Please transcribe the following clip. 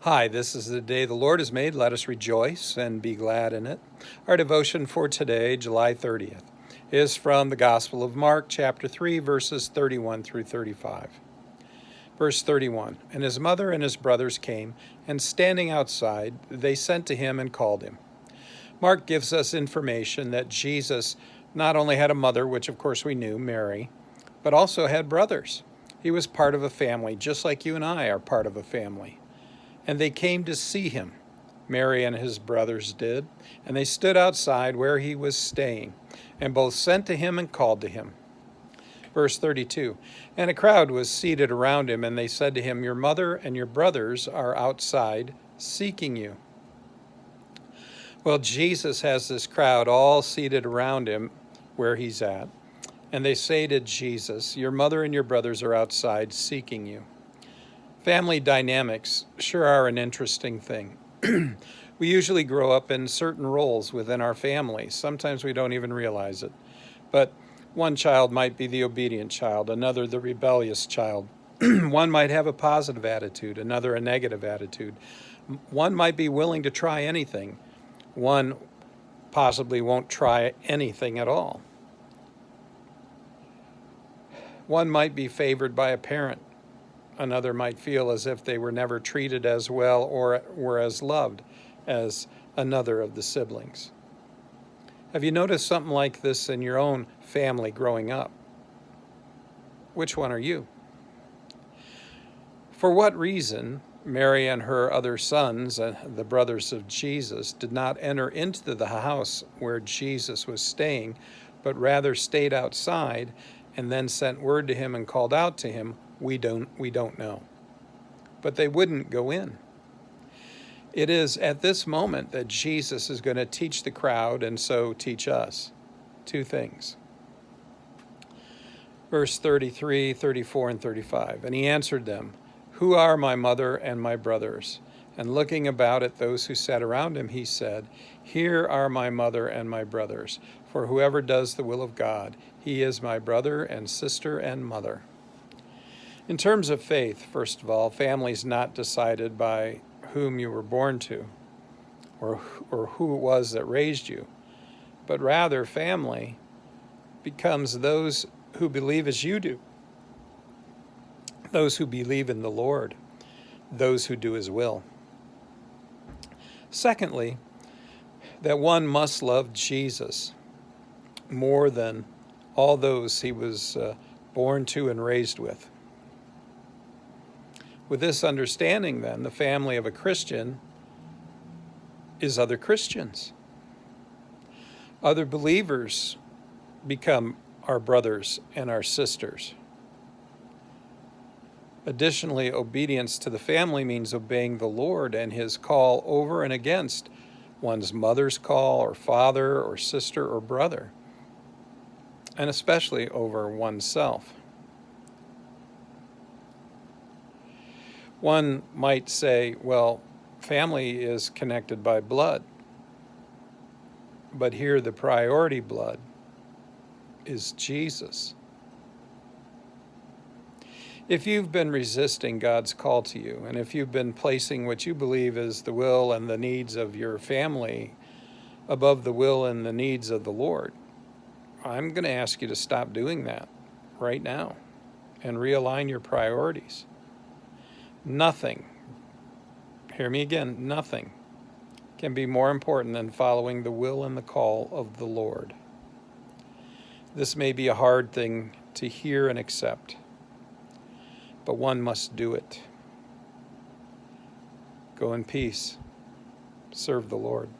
Hi, this is the day the Lord has made. Let us rejoice and be glad in it. Our devotion for today, July 30th, is from the Gospel of Mark, chapter 3, verses 31 through 35. Verse 31, and his mother and his brothers came, and standing outside, they sent to him and called him. Mark gives us information that Jesus not only had a mother, which of course we knew, Mary, but also had brothers. He was part of a family, just like you and I are part of a family. And they came to see him. Mary and his brothers did, and they stood outside where he was staying, and both sent to him and called to him. Verse 32, and a crowd was seated around him, and they said to him, your mother and your brothers are outside seeking you. Well, Jesus has this crowd all seated around him where he's at, and they say to Jesus, your mother and your brothers are outside seeking you. Family dynamics sure are an interesting thing. We usually grow up in certain roles within our family. Sometimes we don't even realize it. But one child might be the obedient child, another the rebellious child. One might have a positive attitude, another a negative attitude. One might be willing to try anything. One possibly won't try anything at all. One might be favored by a parent. Another might feel as if they were never treated as well or were as loved as another of the siblings. Have you noticed something like this in your own family growing up? Which one are you? For what reason Mary and her other sons, the brothers of Jesus, did not enter into the house where Jesus was staying, but rather stayed outside and then sent word to him and called out to him, we don't know. But they wouldn't go in. It is at this moment that Jesus is going to teach the crowd and so teach us two things. Verse 33, 34, and 35. And he answered them, who are my mother and my brothers? And looking about at those who sat around him, he said, here are my mother and my brothers. For whoever does the will of God, he is my brother and sister and mother. In terms of faith, first of all, family is not decided by whom you were born to or who it was that raised you, but rather family becomes those who believe as you do, those who believe in the Lord, those who do his will. Secondly, that one must love Jesus more than all those he was born to and raised with. With this understanding, then, the family of a Christian is other Christians. Other believers become our brothers and our sisters. Additionally, obedience to the family means obeying the Lord and his call over and against one's mother's call or father or sister or brother, and especially over oneself. One might say, well, family is connected by blood, but here the priority blood is Jesus. If you've been resisting God's call to you, and if you've been placing what you believe is the will and the needs of your family above the will and the needs of the Lord, I'm going to ask you to stop doing that right now and realign your priorities. Nothing, hear me again, nothing can be more important than following the will and the call of the Lord. This may be a hard thing to hear and accept, but one must do it. Go in peace. Serve the Lord.